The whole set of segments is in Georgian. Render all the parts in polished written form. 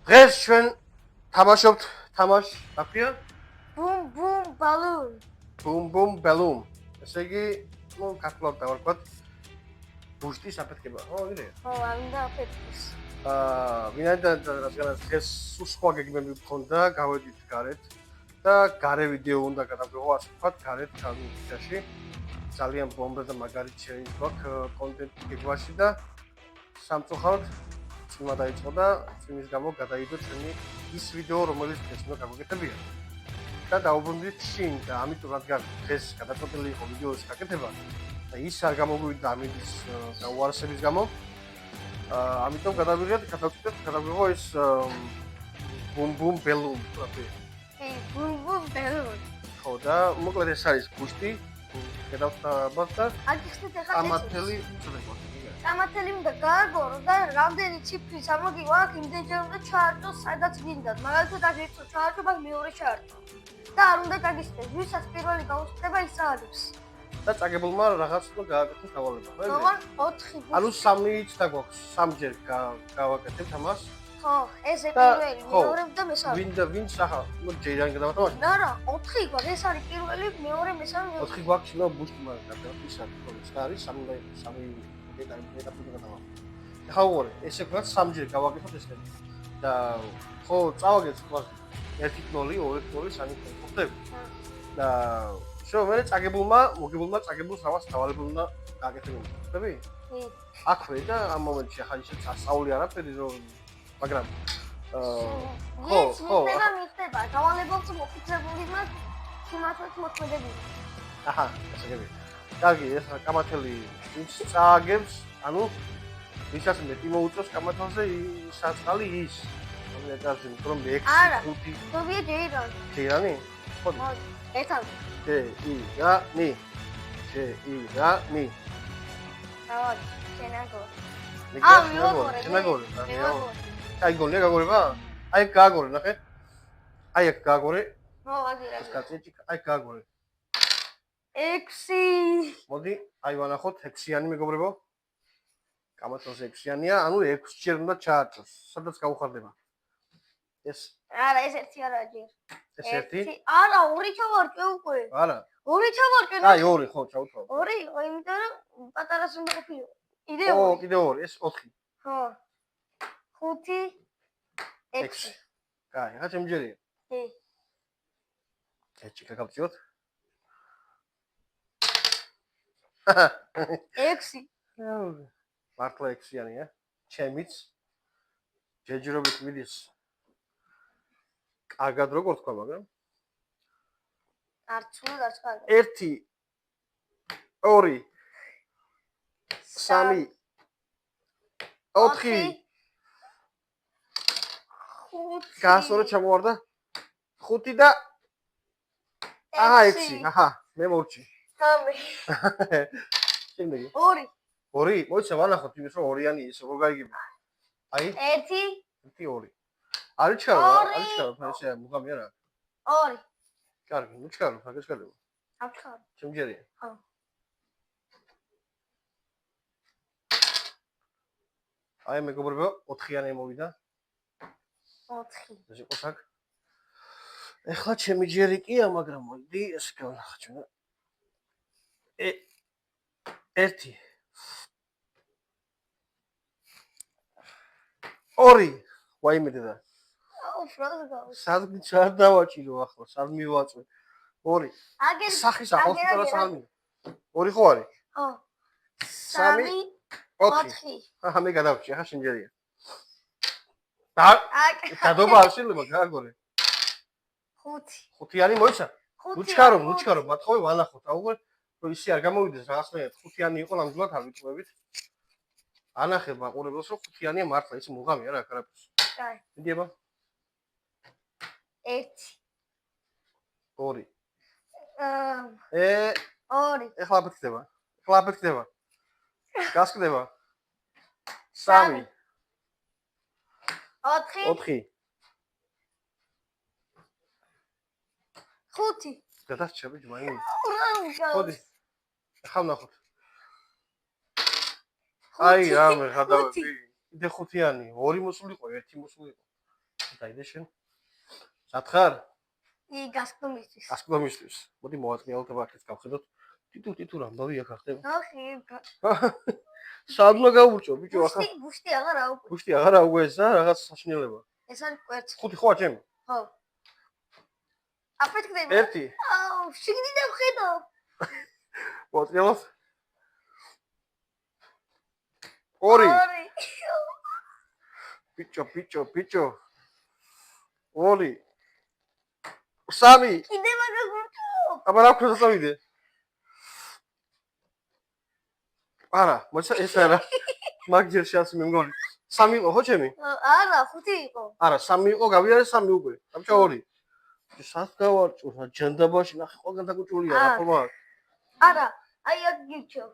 დღეს ჩვენ თამაშობთ თამაშს აფია Boom boom balloon. Boom Boom Balloon. ესე იგი, კაცლავ დავარქვათ ბუშტის აფეთქება. იგივე. ამდა აფეთქეს. ვინაიდან რადგანაც დღეს სხვა გეგმები მქონდა, გავედით გარეთ და გარე ვიდეო უნდა გადავიღო, ასე ვთქვათ, გარეთ კამერაში. ძალიან ბომბა და მაგარი ჩელენჯი გვაქვს კონტენტ გეგმაში და სამწუხაროდ წვიმა დაიწყო და წვიმის გამო გადაიდო ჩვენი ის ვიდეო, რომელიც დღეს უნდა გაგვეკეთებია. და დაუბრუნდით შინ და ამიტომ რადგან დღეს გადაწყვეტილი იყო ვიდეოს გაკეთება და ის არ გამოგვივიდა ამინდის დაუარსების გამო ამიტომ გადავიღო ეს Boom Boom Balloon Boom boom balloon. ხო და მოკლედ ეს არის ბუშტი გადავხტაბათ და აგიხსნით ახლა კამათელი წდება კამათელი უნდა გააგორო და რამდენი ციფრი სამოგივა აქ იმდენჯერ უნდა ჩაარჭო სადაც გინდათ მაგალითად აქ ერთო ჩაარჭო მაგ მეორე ჩაარჭო და არ უნდა გაგიხსნეს ვისაც პირველი გაუწდება ის აადებს და წაგებულმა რაღაც უნდა გააკეთოს დავალება ხო როგორ 4 ანუ 3 მილიც დაგვაქვს სამჯერ გავაკეთებთ ამას ხო ესე პირველი მეორე და მესამე ვინ სახა ჯერიან გადავთამაშოთ არა 4 გვაქვს ეს არის პირველი მეორე მესამე 4 გვაქვს ნო ბუშტი მაგრამ გადავთის არის 3 ეხლა უყურე ესე ვქოთ სამჯერ გავაკეთოთ ეს და ხო წავაგეთ თქვა 1-0 2-0 3-0 ხვდები და შო მე მოგებულმა წაგებულს ამას დავალებული უნდა გააკეთებინა ხვდები აქვე და ამ მომენტში ახლა ისე სასწაული არაფერი რომ მაგრამ ხო მიხდება დავალებულს მოფიქრებული მას სიმართლეც მოქმედები აჰა ესე გები კარგი ეს კამათელი ის წააგებს ანუ ვისაც მეტი მოუწევს კამათელზე ის აწყალი ის ამერიკაზე რომ 6 5 ზოგია ჯეირანი ხო ერთად ჯეირანი ავად შენაგო შენაგო აი გოლია გაგორება აი გაგორე ნახე აი აქ გაგორე ხო ვაგირა ეს კაცი აი გაგორე 6 მოდი აი ვანახოთ 6-იანი მეგობრებო კამათელზე 6-იანია ანუ 6 ჯერ უნდა ჩაარჭოს სადაც გაუხარდება ეს არა ეს ერთი არა ჯერ ეს ერთი არა ორი ჩავარჭე უკვე არა ორი ჩავარჭე აი ორი ხო ჩავთვალ ორი იმიტომ რომ პატარას უნდა ყოფილიყო კიდე ორი ორი კიდე ორი ეს 4 ხო 5 6 კაი რა შემჯერია კი ეჩი გაგავწიოთ 6 მართლა 6-იანია ჩემიც ჯეჯირობით მიდის კარგად როგორ თქვა მაგრამ არც უნდა არც კარგად 1 2 3 4 გასორე ჩამოვარდა 5 და აჰა 6 აჰა მე მოვჭი 3 შემდეგი 2 2 მოიცა ვანახოთ იმის რომ ორიანი ის როგორ გაიგება აი 1 2 არის ჩქარო ესე მუღამი არა 2 კარგი ნუ ჩქარო ფაგეს გადება აფხარ შემჯერია ხო აი მეგობრებო 4-იანი მოვიდა 4 ეს იყო საკ ეხლა ჩემი ჯერი კია მაგრამ მოდი ეს გავნახოთ ჩვენ 1 2 ვაიმედე და სად ჩარ დავაჭირო ახლა სად მივაწვე 2 აგერ სახის ახლა სამი 2 ხო არის ხო 3 4 აჰა მე გადავჭი ახლა შემჯერია და გადობა არ შეიძლება გააგორე 5 5-იანი მოიცა ნუ ჩქარო მათხოვე ვანახოთ აუღე რომ ისე არ გამოვიდეს რაღაცნაირად 5-იანი იყო ნამდვილად არ ვიწვევით ანახე მაყურებელს რომ 5-იანია მართლა ის მუღამი არა კარაფერს კაი მიდიება 1 2 2 ეხლა აფეთქდება გასკდება 3 4 5 გადასჭები ჯმაი ხოდი ახლა ვნახოთ აი რამე გადავედი კიდე 5-იანი 2 მოსულიყო 1 მოსულიყო დაიდე შენ. სათხარ? ი გასკომისთვის. გასკომისთვის. მოდი მოვაწყიალოთ აქეთ გავხედოთ. ტიტუ რამბავი აქ ახდება. ნახე. სადმა გაურჭო ბიჭო ახლა. ბუშტი აღარ აუკვე. ბუშტი აღარ აუკვე ესა რაღაც საშინელება. ეს არის კვერცხი. ხუთი ხო ჩემი? ხო. აფეთქდება. ერთი. აუ, შეგდიდე ვხედო. მოვაწყიალოთ. ორი. ბიჭო. ორი. სამი. კიდე მაგაგურტო. აბა რა ქვია წავიდე? არა, მოიცა ეს არა. მაგჯერ შანსი მე მგონი. სამი იყო ხო ჩემი? არა, ხუთი იყო. არა, სამი იყო, გავიარე სამი უკვე. დამჭა ორი. სად გავარჭო, რა ჯანდაბაში ნახე ყველგან დაგუჭულია რა ხომა. არა, აი აქ გიჩო.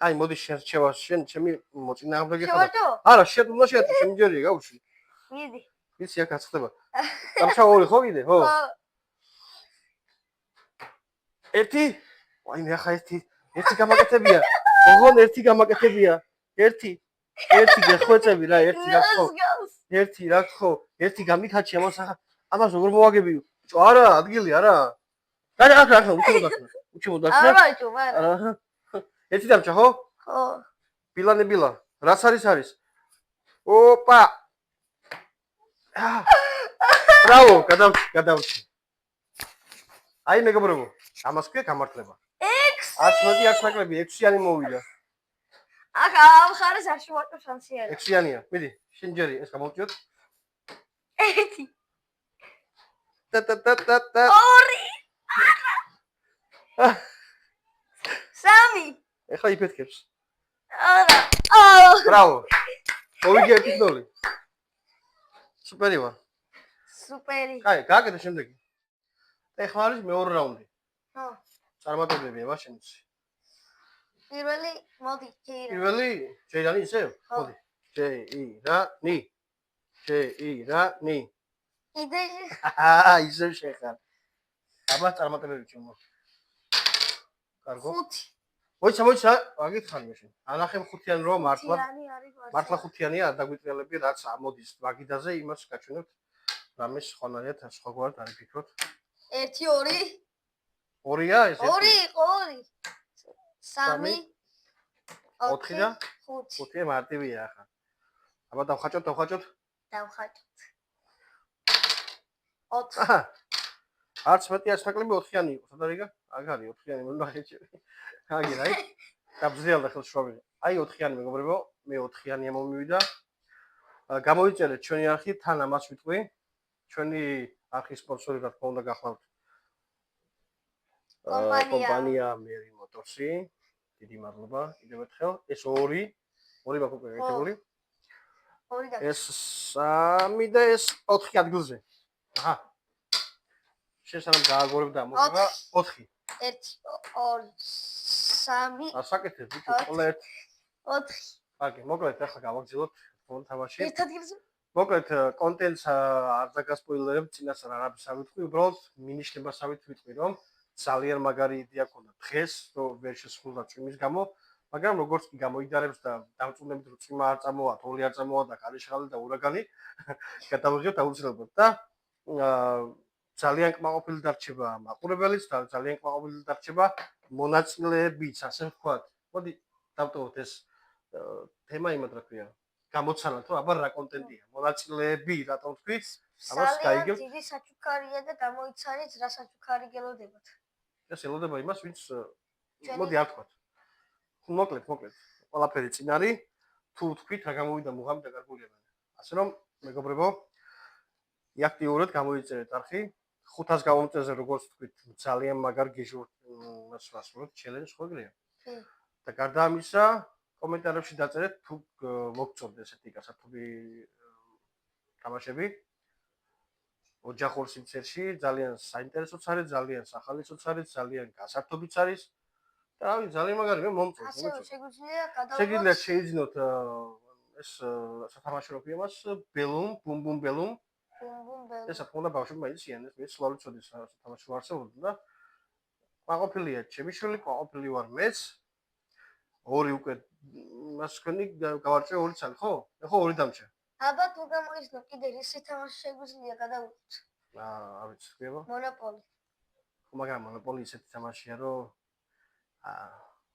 აი მოდი შენ რჩევა შენ ჩემი მოწინააღმდეგე ხარ. შევარჯო? არა, შენ უნდა შეათო, შენ ჯერია გავუშვი. მიდი. ვიცი აქ აცხდება. დამჭა ორი ხო კიდე? ხო. ერთი? აი მე ახლა ერთი გამაკეთებია. ოღონ ერთი გამაკეთებია. ერთი გეხვეწები რა, ერთი რა ხო? ერთი რა ხო? ერთი გამიქაჩი ამას როგორ მოვაგები? ბიჭო, არა, ადგილი არა. რა, უჩემო დახნა. არა, ბიჭო, არა. აჰა. ერთი დამჭა ხო? ხო. ბილა. რაც არის? ოპა. ბრავო, გადავჭი. აი მეგობრებო, ამას ქვია გამართლება. 6. არც მეტი არც ნაკლები, 6-იანი მოვიდა. აქ ახარეს არ შევარჯო შანსი არა. 6-იანია. მიდი, შენ ჯერი ეს გამოვჭიოთ. 1. ტა. 2. 3. ეხლა იფეთქებს. არა. ბრავო. მოვიგე 1-0. სუპერი ვარ. სუპერი. კაი, გააკეთე შემდეგი. ეხლა არის მეორე რაუნდი. ხო. წარმატებებია მაშინაც. პირველი, მოდი, ჯეირანი. პირველი, ჯეირანი ისევ? მოდი. ჯეირანი. კიდე ისევ შეხარ. აბა წარმატებები ჩემო. კარგო. 5. მოიცა, აგითხარი მე შენ. ანახე ხუთიანი რო მართლა. ხუთიანი არის მართლა. მართლა ხუთიანია, არ დაგვიტრიალები, რაც ამოდის მაგიდაზე, იმას გაჩვენებთ. რამეს ხონარიათ, სხვაგვარად არ ფიქრობთ. 1 2. 2-ია ეს? 2 იყო 2. 3 4 და 5. 5-ია მარტივია ახლა. აბა დავხაჭოთ. დავხაჭოთ. 4. აჰა. არც მეტი არც ნაკლები 4-იანი იყო. სადა რიგა? აქ არის 4-იანი, მე ნახეჭი. აგი რა? გაბზრიალდა ხელშუავი. აი 4-იანი მეგობრებო, მე 4-იანია მომივიდა. გამოვიწერეთ ჩვენი არხი, თან ამას ვიტყვი. ჩვენი არხის სპონსორი რა თქმა უნდა გახლავთ. კომპანია Meri Motors-ი. დიდი მადლობა კიდევ ერთხელ. ეს 2 მაქვს უკვე გაკეთებული. 2 და ეს 3 და ეს 4 ადგილზე. აჰა. შესაძლოა გააგორებ და მოგება 4. 1 2 3 ასაკეთებ ბიჭო, ყველა 1. 4. კარგი, მოკლედ ახლა გავაგზავნოთ ფონ თამაში. ერთ ადგილზე? მოკლედ კონტენტს არ დაგასპოილერებ, წინასწარ არაფერს არ ვიტყვი, უბრალოდ მინიშნებასავით ვიტყვი, რომ ძალიან მაგარი იდეა ქონდა დღეს, რომ ვერ შესრულდა წვიმის გამო, მაგრამ როგორც კი გამოიდარებს და დამწუნებით რომ წვიმა არ წამოვა, თოვლი არ წამოვა და ქარიშხალი და ურაგანი, გადავიღებთ აუცილებლად და ძალიან კმაყოფილი დარჩება მაყურებელიც და ძალიან კმაყოფილი დარჩება მონაწილეებიც, ასე ვთქვათ. მოდი დავტოვოთ ეს თემა იმად რა ქვია. გამოცანა თუ აბა რა კონტენტია, მონაწილეები რატომ თქვი? ამას გაიგებთ. დიდი საჩუქარია და გამოიცანეთ რა საჩუქარი გელოდებათ. ეს ელოდება იმას, ვინც მოდი არ თქვათ. მოკლედ, ყველაფერი წინ არის. თუ თქვით რა გამოვიდა მუღამი დაკარგულია. ასე რომ მეგობრებო, აქტიურად გამოიწერეთ არხი. 500 გამომწევზე როგორც თქვით, ძალიან მაგარ გიჟურს ვასრულებთ ჩელენჯს ხო გრია? კი. და გარდა ამისა, კომენტარებში დაწერეთ თუ მოგწონთ ესეთი გასართობი თამაშები. ოჯახურ სიმცირში ძალიან საინტერესოც არის, ძალიან სახალისოც არის, ძალიან გასართობიც არის. და რავი, ძალიან მაგარი მე მომწონს. ასე შეგვიძლია გადავიდეთ. შეგიძლიათ შეიძინოთ ეს სათამაშო რო ქვია მას, ბელუმ, ბუმ ბელუმ. ეს რა თქმა უნდა ბავშვებმა იციან, ეს მე სულ არ ვიცოდი სათამაშო არსებობდა და ყვაყოფილია ჩემი შვილი, ყვაყოფილი ვარ მეც. 2 უკვე მას თქვენი გავარწე 2 წელი, ხო? ეხო 2 დამჭა. ალბათ თუ გამოიცნო კიდე რისი თამაში შეგვიძლია გადავიღოთ. არ ვიცი, ხება. მონოპოლი. მაგრამ მონოპოლი ისეთი თამაშია, რომ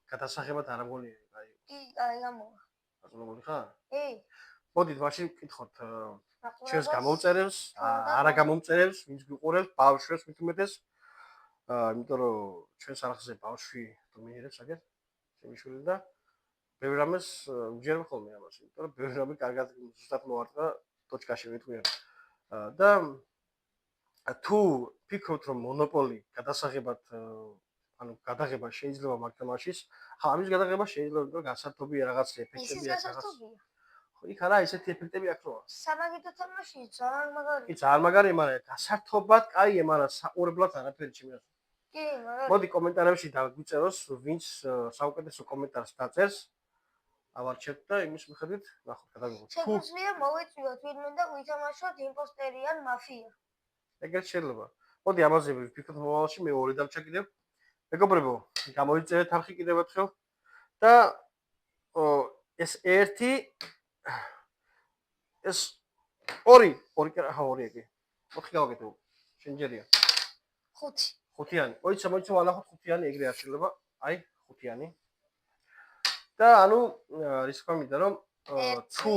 გადასაღებად არ ამგონია, აი. კი, აი გამოვა. აზროვნებული ხარ? კი. მოდით მაშინ ვკითხოთ ჩვენს გამომწერებს, არა გამომწერებს, ვინც გიყურებს, ბავშვებს მით უმეტეს. იმიტომ რომ ჩვენს არხზე ბავშვი დომინირებს აგერ, შემიშვილი და ბევრ რამეს ვჯერებ ხოლმე ამას, იმიტომ რომ ბევრ რამე კარგად ზუსტად მოვარტყა ტოჩკაში მეთქვია. და თუ ფიქრობთ რომ მონოპოლი გადასაღებად ანუ გადაღება შეიძლება მაგ თამაშის, ხა ამის გადაღება შეიძლება რომ გასართობია რაღაც ეფექტები აქვს რაღაც. იქ არა ესეთი ეფექტები აქვს რა. სამაგიდო თამაში ძალიან მაგარია. კი ძალიან მაგარია, მაგრამ გასართობად კაია, მაგრამ საყურებლად არაფერი ჩემი აზრით. კი, მაგარია. მოდი კომენტარებში დაგვიწეროს, ვინც საუკეთესო კომენტარს დაწერს. ავარჩევთ და იმის მიხედვით ნახოთ გადავიღოთ. შეგვიძლია მოვიწვიოთ ვინმე და ვითამაშოთ იმპოსტერი ან მაფია. ეგრეთ შეიძლება. მოდი ამაზე ვფიქრობ მომავალში, მე ორი დამჭა კიდევ. მეგობრებო, გამოიწერეთ არხი კიდევ ერთხელ და ეს ერთი ეს ორი ეგე. 4 გავაკეთე. შენჯერია. 5. ხუთიანი. მოიცა ვალახოთ ხუთიანი ეგრე არ შეიძლება. აი, ხუთიანი. და ანუ ის ხომიდა რომ თუ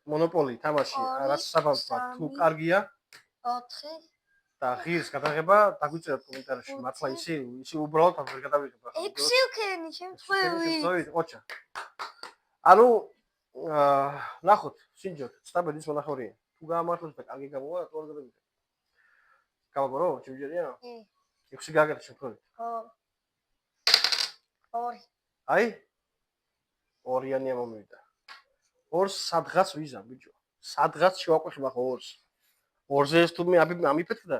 მონოპოლი თამაში რაც საბავშვო თუ კარგია 4 და ღირს გადაღება დაგვიწეროთ კომენტარებში მართლა ისი უბრალოდ არ გადავიღებ ახლა 6 ვქენი შემთხვევით ოჩა ანუ ნახოთ სინჯოთ სტაბედის მონახორია თუ გაამართლოს და კარგი გამოვა თუ არ გადავიღებ გავაგორო ჩემჯერია კი 6 გააკეთე შემთხვევით ხო 2 აი ორიანი მომივიდა. ორს სადღაც ვიზამ ბიჭო. სადღაც შევაყვეხებ ახლა ორს. ორზე ეს თუ მე ამიფეთქდა.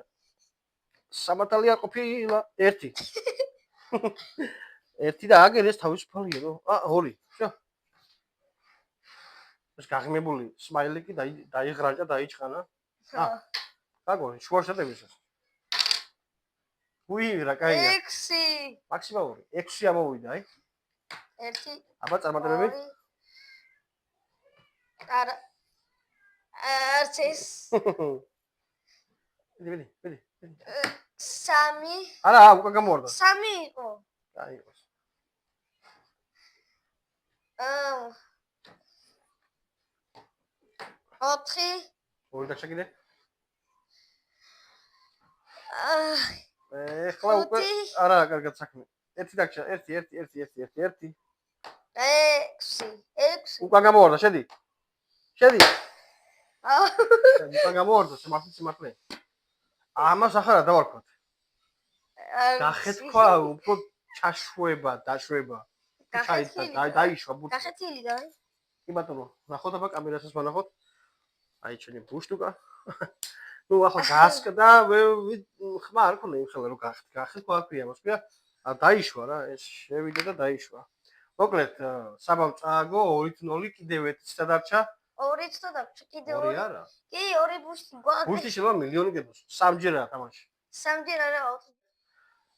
სამათალი არ ყოფილა ერთი. ერთი და აგერ ეს თავისუფალია რო. ორი. შო. ეს გაღიმებული სმაილიკი დაიღრაჭა დაიჭყანა. გაგონი შუაშეტების ეს. უი რა კაია. 6 მაქსიმალური 6 ამოვიდა აი. 1 აბა წარმატებები? არა. არც ეს. ვიდი. 3. არა, უკვე გამოვარდა. 3 იყო. აი იყოს. 4. ორი დაშაკიდე. ხლა უკვე არა, კარგად საქმე. ერთი დაგჭა, ერთი. 6. უკვე გამოვარდა, შედი. უკვე გამოვარდა, სიმართლე. ამას ახლა დავარქვათ. გახეთქვა, უფრო ჩაშვება, დაშვება. დაიშვა ბურთი. გახეთილი და არის? კი ბატონო, ნახოთ აბა კამერასაც ვანახოთ. აი ჩვენი ბუშტუკა. ნუ ახლა გასკდა, ხმა არ ქონდა იმ ხელა რომ გახეთქვა აქვია, მოსწია. დაიშვა რა, ეს შევიდა და დაიშვა. მოკლედ, საბავ წააგო 2-0 კიდევ ერთიც დადარჩა. 2-იც და დარჩა კიდევ 2 არა. კი, 2 ბუშტი გვაქვს. ბუშტი შეიძლება მილიონი გეთოს. 3ჯერაა თამაში. 3ჯერ არა 4.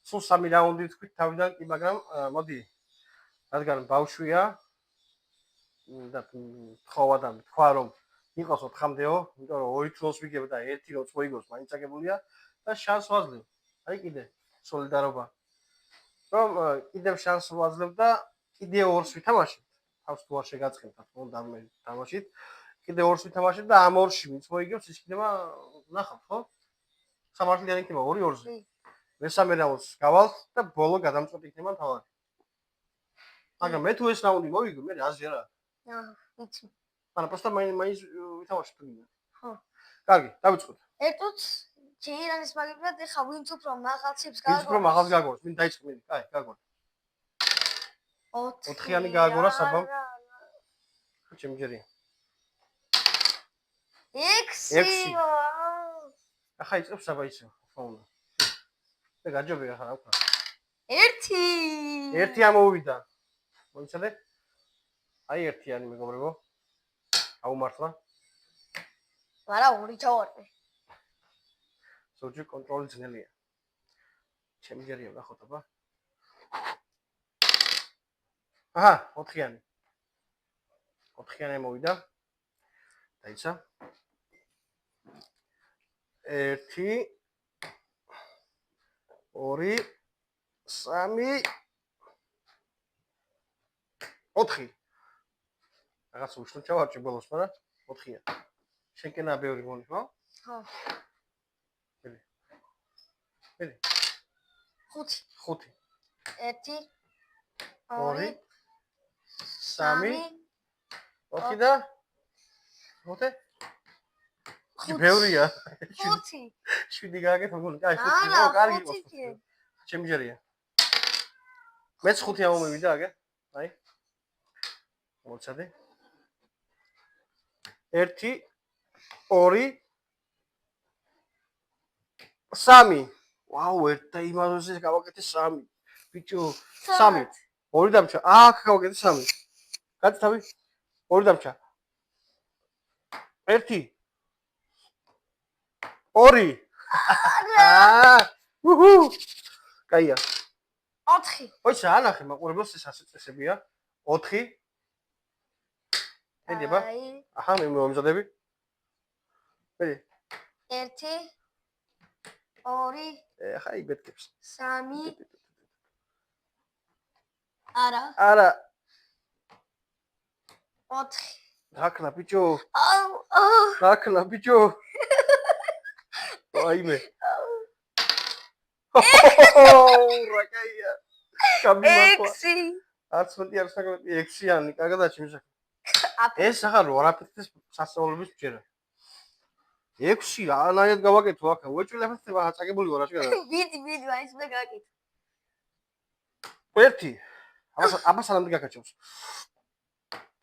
სულ 3 რაუნდი თქვით თავიდან კი, მაგრამ მოდი. რადგან ბავშვია და თქვა და თქვა რომ იყოს 4-მდეო, იმიტომ რომ 2-0-ს ვიგებ და 1-0-ს მოიგოს, მაინც აგებულია და შანს ვაძლევ. აი კიდე სოლიდარობა. რომ კიდევ შანს ვაძლევ და კიდე 2-ს ვითამაშებთ. თავს თუ არ შეგაწყენთ, თქო, თამაშით. კიდე 2-ს ვითამაშებთ და ამ 2-ში ვინც მოიგებს, ის იქნება ნახავთ, ხო? სამართლიანი იქნება 2-2-ზე. მესამე რაუნდს გავალთ და ბოლო გადამწყვეტი იქნება თავად. მაგრამ მე თუ ეს რაუნდი მოვიგო, მე აზრი არა. ვიცი. არა, просто მაინც ვითამაშოთ გინდა. ხო. კარგი, დავიწყოთ. ერთუც ჯეირანის მაგივრად ეხა ვინც უფრო მაღალცებს გაგორს. ვინც უფრო მაღალს გაგორს, ვინ დაიწყმენი? კაი, გაგორ. 4-იანი გააგორა საბამ. ჩემჯერია. 6. ახლა იწყებს საბა ისე, ფაუნა. და გაჯობე ახლა რა ვქნა. 1. 1 ამოვიდა. მოიცადე? აი 1-იანი მეგობრებო. აუმართლა. არა 2 ჩავარდე. სოჭი კონტროლი ძნელია. ჩემჯერია ნახოთ აბა. აჰა, 4-იანი. 4-იანი მოვიდა. დაიცა. 1 2 3 4 რაღაც უშნო ჩავარჭი ბოლოს, მაგრამ 4-ია. შენკენა ბევრი გონი, ხო? ხო. მელი. 5 5 1 2 2 3 4 და 5 5 ბევრია. 5 7 გააკეთე მოგონი. აი 5. არა, ო, კარგი 5 იყო. კი. ჩემი ჯერია. მეც 5 ამომივიდა აგე. აი. მოცადე. 1 2 3 ვაუ, ერთ და იმავე გავაკეთე 3. ბიჭო, 3. 2 დამჭა. აქ გავაკეთე 3. კაცი თავი. 2 დამჭა. 1 2 უჰუ. კაია. 4 ой, საანახე, მაყურებლებს ეს ასე წესებია. 4 ედება. აი აჰა, მე მომზადები. მე 1 2 ახლა იბეთკებს. 3 არა არა, 4 დაკნა ბიჭო, აუ დაკნა ბიჭო. აიმე. რა კაია. გამიმართვა. 6 არც მეტი არც საკმაოდ 6-იანი, კარგად აჩვენე. ეს ახლა რო არაფერს სასწაულების მჯერა. 6 რანაირად გავაკეთო ახლა, უეჭვილებს ხება წაგებული ვარ რა შეიძლება. ვიდი მაინც უნდა გააკეთო. 1 აბა სანამდე გაკაჩავს.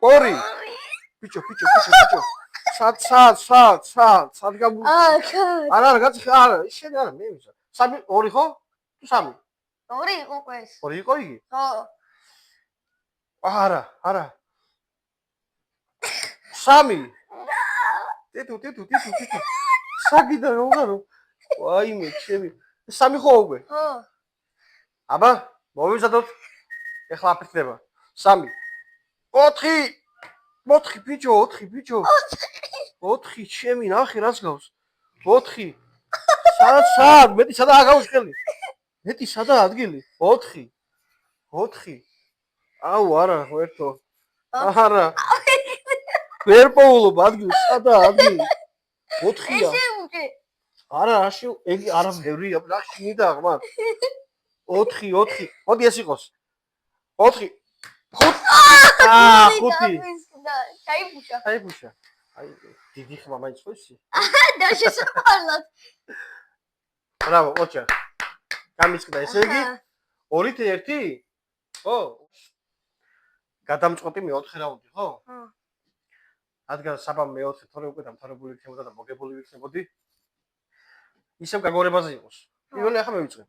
2 ბიჭო. სად გამო არა კაცი არა შენ არა მე ვიზა 3 2 ხო? თუ 3 2 იყო ეს. 2 იყო იგი? ხო. არა 3 ტიტუ საგიდა როგორ ვაიმე ჩემი 3 ხო უკვე? ხო. აბა მოვიზადოთ ეხლა აფეთქება 3 4 ბიჭო 4 ჩემი ნახე რას გავს 4 სად მეტი სადაა გაქვს ხელი მეტი სადაა ადგილი 4 აუ არა ვერთო არა ვერ პოულობ ადგილს სადაა ადგილი 4-ია ესე უკვე. არა რაში ეგი არა ბევრია რაში მიდა ღმარ 4 მოდი ეს იყოს 4 ჩაიფუშა აი დიდი ხმა მაინც ხოსი და შესაძლებლად. ბრავო ოჩა გამიწყდა ესე იგი 2-1 ხო გადამწყვეტი მე-4 რაუნდი ხო ხო. რადგან საბამ მე-4 თორე უკვე დამთავრებული იქნებოდა და მოგებული იქნებოდი ისევ გაგორებაზე იყოს პირველი ახლა მე ვიწყებ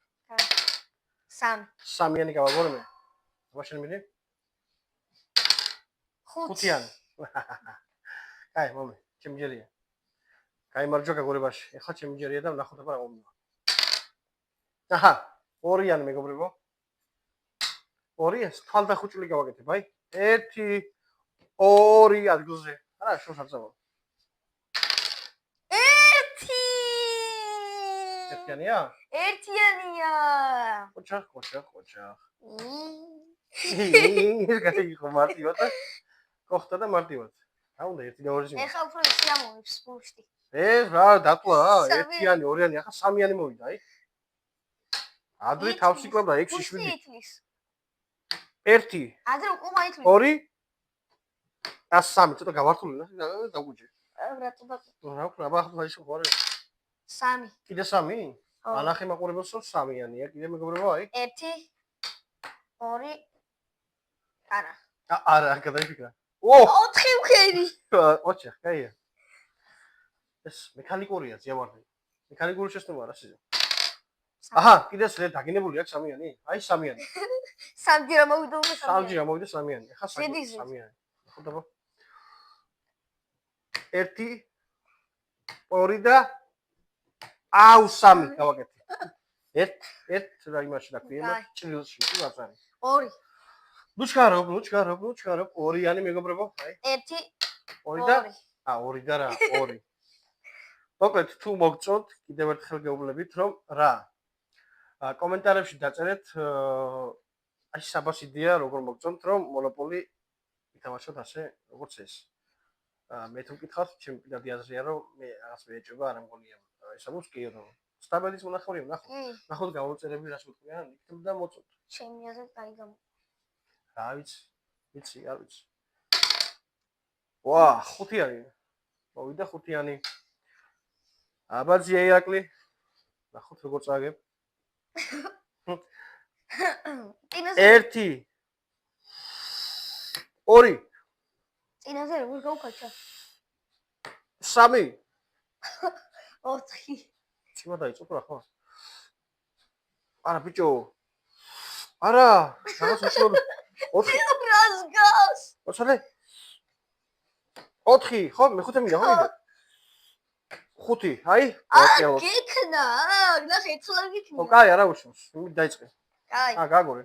3-იანი გავაგორე მე მაშინ მინე 5-იანი აი მომე ჩემი ჯერია გაიმარჯვა გაგორებაში ეხლა ჩემი ჯერია და ვნახოთ აბა რა მომივა აჰა 2-იანი მეგობრებო 2 ეს თვალდახუჭილი გავაკეთებ აი 1 2 ადგილზე არა შორს არ წავალ 1-იანია? 1-იანია. ოჩახ ის გაიგო მარტივად და კოხტა და მარტივად რა უნდა 1 და 2 სიმო ეხლა უფრო ისე ამოვებს პუშტი. ეს რა დაკლა 1-იანი 2-იანი ახლა 3-იანი მოვიდა აი ადრე თავს იკლებდა 6-7 1 ადრე უკვე მაითვლი. 2 და 3 ცოტა გავართული დაგუჯე რა ვქნა აბა ახლა ისე ხო არა 3. კიდე 3 ანახე მაყურებელს 3-იანია კიდე მეგობრებო აი 1 2 არა. არა გადაიფიქრა 4 ვქერი. ოჩა კაია ეს მექანიკურია ზიავარდი მექანიკური შეცდომა რა სიზა აჰა კიდე ეს დაგინებული აქვს 3-იანი აი 3-იანი 3 ჯერ მოვიდა უკვე 3 ჯერ მოვიდა 3-იანი ახლა 3-იანი ხოდაბა 1 2 და აუ 3 გავაკეთე 1 რა იმაში დაქვია მაგ ჭრილში თუ რაც არის 2 ლუჩქარო 2-იანი მეგობრებო აი 1 2 და 2 და რა? 2. მოკლედ თუ მოგწონთ, კიდევ ერთხელ გეუბნებით, რომ რა? კომენტარებში დაწერეთ აი საბას იდეა, როგორ მოგწონთ, რომ მონოპოლი ითამაშოთ ასე, როგორც ეს. მე თუ მკითხავთ, ჩემი პირადი აზრია, რომ მე რაღაც მეეჭება, არ მგონია ეს ამოს კი რომ სტაბელის მონახავია, ნახოთ გამოწერები რას მეთქვიან, იქნებ და მოწონთ. ჩემი აზრით კაი გამო. რა ვიცი, არ ვიცი. ვა, 5-იანი. მოვიდა 5-იანი. აბაძია ირაკლი. ნახოთ როგორ წააგებ. 1 2 წინაზე როგორ გავკაჩა? 3 4 ჩიმა დაიწყო რა ხო? არა ბიჭო. არა, რაღაც უშუალო 4 რას გავს? 4 ხო, მე-5 მინდა ხო? 5, აი, გიქნა, ნახე, ცოტა გიქნა. ო, კაი, არა უშავს, იმით დაიწყე. კაი. გაგორე.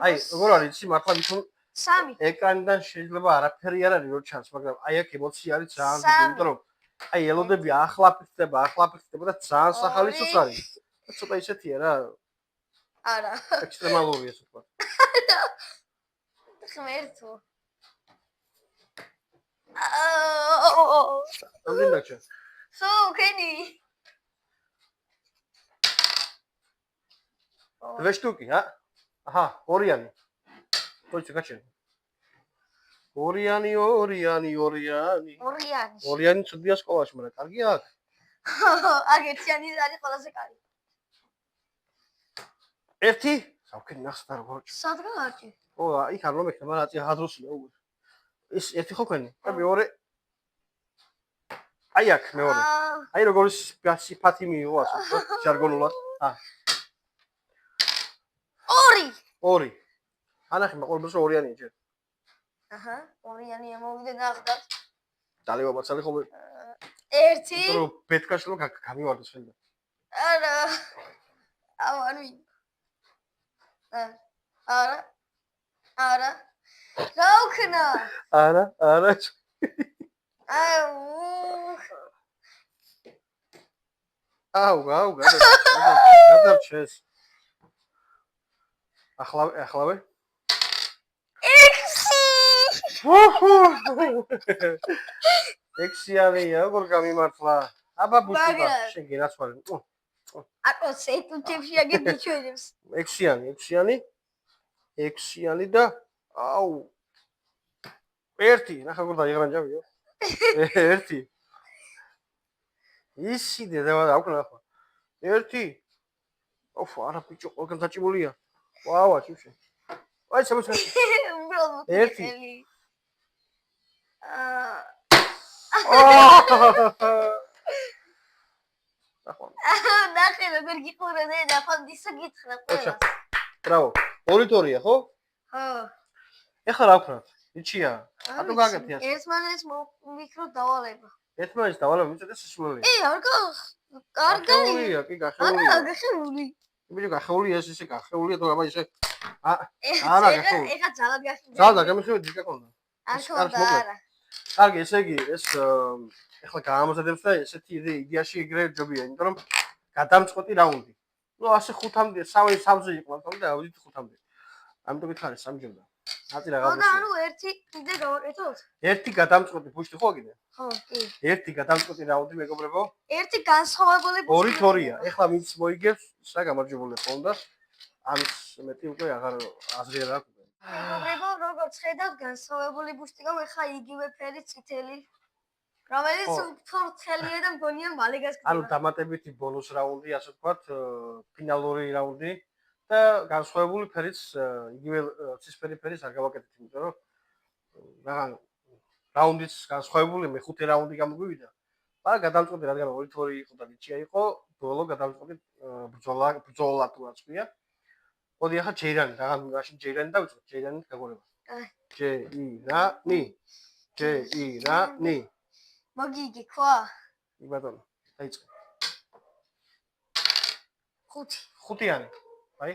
აი, როგორ არის იცი მართლა ვითომ 3 ეკრანიდან შეიძლება არაფერი არ არის რო ჩანს, მაგრამ აი აქ ემოცია არის ძალიან დიდი, იმიტომ რომ აი ელოდები ახლა ფიქრდება და ძალიან სახალისოს არის. ცოტა ისეთია რა. არა. ექსტრემალურია ასე თქვა. ხმერთო. ამდენ დაგჭა. კენი. Dve štuky, ha? Aha, Oriani. Poďte, kačen. Oriani. Oriani, čo dvia skolaš, mre, kargi ak? აქ ერთიანი არის ყველაზე კარი. 1? Savkeni naxta როგორ. სადგა არჭი. ო, იქ არ მომექნა, მაგრამ აწი ჰადროსია უგ. ეს 1 ხო ქენი? და მეორე. აი აქ მეორე. აი როგორ სიფათი მიიღო ასე, ჟარგონულად. 2. ანახი მაყურებელს ორიანია ჯერ. აჰა, ორიანი ამოვიდა ნახდათ. დალევა მაცალი ხოლმე. 1 რო ბეთკაშლო გამივარდეს ხელდა. არა. არ ვინ. არა. გაუქნა. არა. აუ, გადარჩეს. ახლავე? 6-იანია, როგორ გამიმართლა? აბა ბუშტიბა, შენ გენაცვალე. აკო სეტუჩებში აგები ჩვენებს. 6-იანი და აუ. 1, ნახე როგორ დაიღრანჯავიო. 1. ისიდე და აუკნა ახლა. 1. ოფ, არა ბიჭო, ყველგან დაჭიმულია. ვავა, ჩუშე. აი, შემოჩა. 1. ნახე როგორ გიყურე და ფონდისა გითხრა ყველა. ბრავო. 2-2-ია, ხო? ხო. ეხლა რა ვქნათ? იჩია. რატო გააკეთე ასე? ერთმანეთს მიკრო დავალება. ერთმანეთს დავალება, მიწოდეს სისულელია. არ კარგია. კი, გახეულია. არა, გახეული. ბიჭო, გახეულია ესე გახეულია თუ აბა ისე. არა, გახეული. ეხა ძალად გახეული. ძალად გამიხევი დიკა კონდა. არ ხონდა არა. კარგი, ესე იგი, ეს ეხლა გაამოწადებს და ესეთი იდეაში ეგრე ჯობია, იმიტომ რომ გადამწყვეტი რაუნდი. ნუ ასე 5-მდე, 3-ზე იყო, თქო და ავიდით 5-მდე. ამიტომ გითხარი 3 ჯერდა. აწი რა გავხსნა. და ანუ 1 კიდე გავაკეთოთ? 1 გადამწყვეტი ბუშტი ხო კიდე? ხო, კი. 1 გადამწყვეტი რაუნდი მეგობრებო. 1 განსხვავებული ბუშტი. 2-2-ია. ეხლა ვინც მოიგებს, ისა გამარჯვებული ხონდა. ამის მეტი უკვე აღარ აზრი არ აქვს. მეგობრებო, როგორც ხედავთ, განსხვავებული ბუშტი გავა, ეხა იგივე ფერი წითელი. რომელიც ფორცხელია და მგონია მალე გასკდება. ანუ დამატებითი ბონუს რაუნდი, ასე ვთქვათ, ფინალური რაუნდი და განსხვავებული ფერიც იგივე ცისფერი ფერის არ გავაკეთეთ, იმიტომ რომ რაღაც რაუნდის განსხვავებული მე-5 რაუნდი გამოგვივიდა. მაგრამ გადამწყვეტი რადგან 2-2 იყო და ნიჩია იყო, ბოლო გადამწყვეტი ბრძოლა თუ რაც ქვია. მოდი ახლა ჯეირანი, რაღაც მაშინ ჯეირანი დავიწყოთ, ჯეირანით გაგორება. ჯეირანი. მაგიგი ხვა? კი ბატონო, დაიწყე. 5. 5-იანი. აი.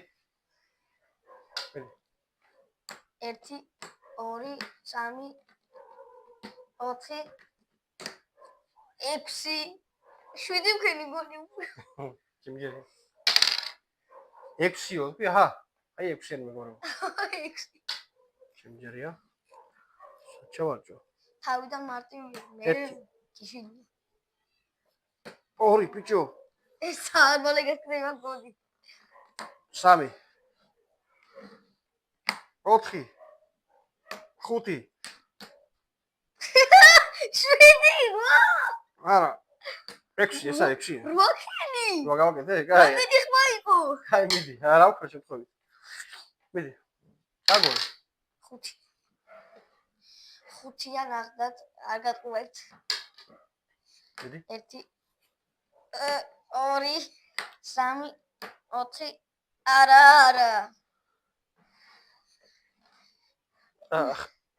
1 2 3 4 6 7 მქენი გონი. ჩემგერი. 6 ვიყი, აჰა. აი 6-ი მეგობრებო. 6. ჩემგერია. ჩავარჯო. თავიდან მარტივია, მე გიშინი. 2 ბიჭო. ეს სამალე გასწრება გონი. 3 4 5 7 ვა! არა 6 ესა 6-ია. როქენი! რა გავაკეთე? კაი. მიდი ხმა იყო. კაი მიდი. არა ვქო შემთხვევით. მიდი. დაგორ. 5. 5-იან აღდათ არ გატყუებთ. მიდი. 1 2 3 4 არა.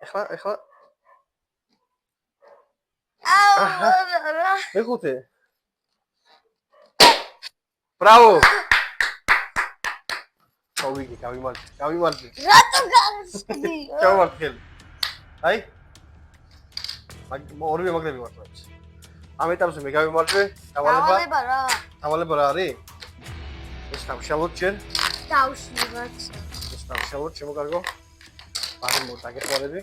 ეხლა არა. მეხუთე. ბრავო. გავიგე, გავიმარჯვე. რატო გავსკდი? ჩავარდხელი. აი. ორივე მაგდები ვარ თქვენ. ამ ეტაპზე მე გავიმარჯვე, დავალება რა. დავალება რა არის? ეს თავშალოთ ჯერ. დავშლივად. ეს თავშალოთ შემოგარგო. ბარი მოდაგეყარები.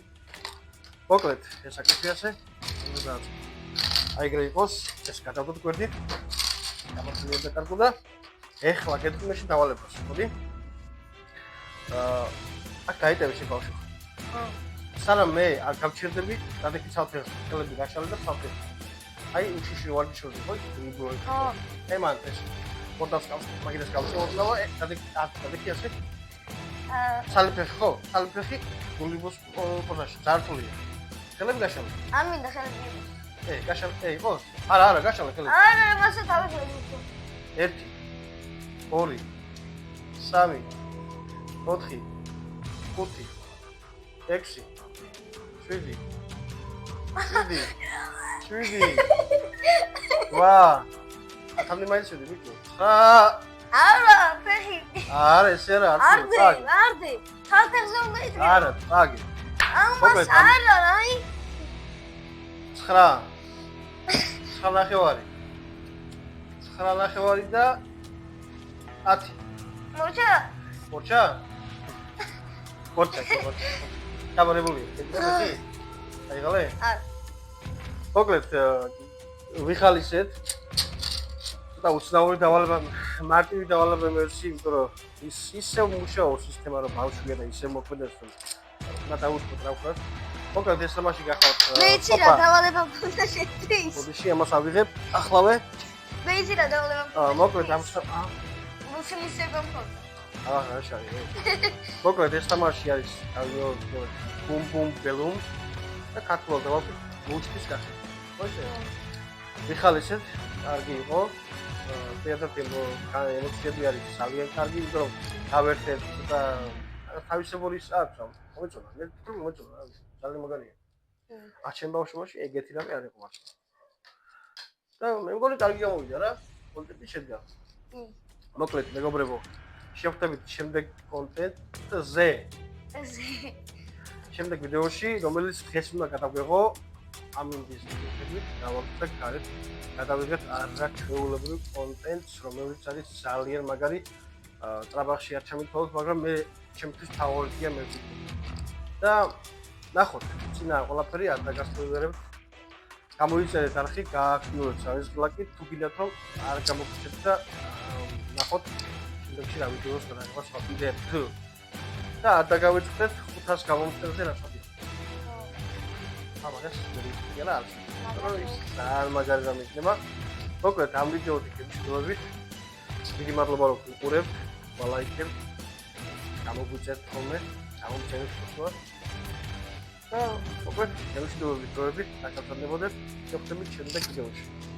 მოკლედ, ეს აკეთე ასე. აი ეგრე იყოს, ეს გადავდოთ გვერდით. გამოსულიებდა კარგო და ეხლა გეტყვი მეში დავალებას, მოდი. აქ გაიტევი შე ბავშვი. სანამ მე არ გავჩერდები, დადექი ცალფეხს, ხელები გაშალე და ცალფეხს. აი უშიში ვარდი შორდი, ხო? იგორი. ემან ეს პორტალს კავს, მაგას გავწევდა, დადექი ასე. ცალფეხი ხო? ცალფეხი გულიბოს პორტალში ძართულია. ხელები გაშალე. არ მინდა ხელები. გაშალე, იყო? არა, გაშალე ხელები. არა, მასე თავი ვიყო. 1 2 3 4 5 6 7 ვა ათამდე მაინც შედი ბიჭო არა ფეხი არა ესე რა არდი თავფეხზე უნდა იდგე არა წაგი ამას არა აი 9 ნახევარი 9 ნახევარი და 10 მორჩა გამარებული აიღალე არა მოკლედ ვიხალისეთ და უცნაური დავალება მარტივი დავალება მერსი იმიტომ რომ ისე მუშაობს სისტემა რომ ბავშვია და ისე მოქმედებს რომ და დაუწყოთ რა ვქნათ მოკლედ ეს თამაში გახავთ მე იცი რა დავალება მქონდა შეთვის ოდიში ამას ავიღებ ახლავე მე იცი რა დავალება მოკლედ ამ მუსლიმისება მქონდა აა შარი მოკლედ ეს თამაში არის ბუმ ბუმ ბელუმ და ქართულად დავაფიქრე მუჩქის კაცი ხო ვიხალისეთ კარგი იყო თეატრები ემოციები არის ძალიან კარგი იმიტომ რომ გავერთეთ და თავისებური აქვს მოიწონა მე თვითონ მოიწონა ძალიან მაგარია აჩენ ბავშვობაში ეგეთი რამე არ იყო მართლა და მე მგონი კარგი გამოვიდა რა კონტენტი შედგა მოკლედ მეგობრებო შევხვდებით შემდეგ კონტენტზე შემდეგ ვიდეოში რომელიც დღეს უნდა გადაგვეღო ამ ინდისტრიებით დავაკეთეთ გარეთ გადავიღეთ არაჩვეულებრივ კონტენტს რომელიც არის ძალიან მაგარი ტრაბახში არ ჩამითვალოთ მაგრამ მე ჩემთვის ფავორიტია მე და ნახოთ წინა ყველაფერი არ დაგასპოილერებთ გამოიწერეთ არხი გააქტიურეთ სავიზკლაკი თუ გინდათ რომ არ გამოგიჩნდეთ და ნახოთ შემდეგში რა ვიდეოს და რა სხვა ვიდეოები და არ დაგავიწყდეთ 500 გამომწერზე რა საქმეა ამას შეიძლება არის ძალიან მაგარი რამე იქნება მოკლედ ამ ვიდეოთი გეჩვენებით დიდი მადლობა რომ უყურებთ ლაიქებთ გამოგვიწერთ ხოლმე გამომწერეთ ხო და მოკლედ შევშდებით დროებით დაგაწონებოდეთ შევხვდებით შემდეგ ვიდეოში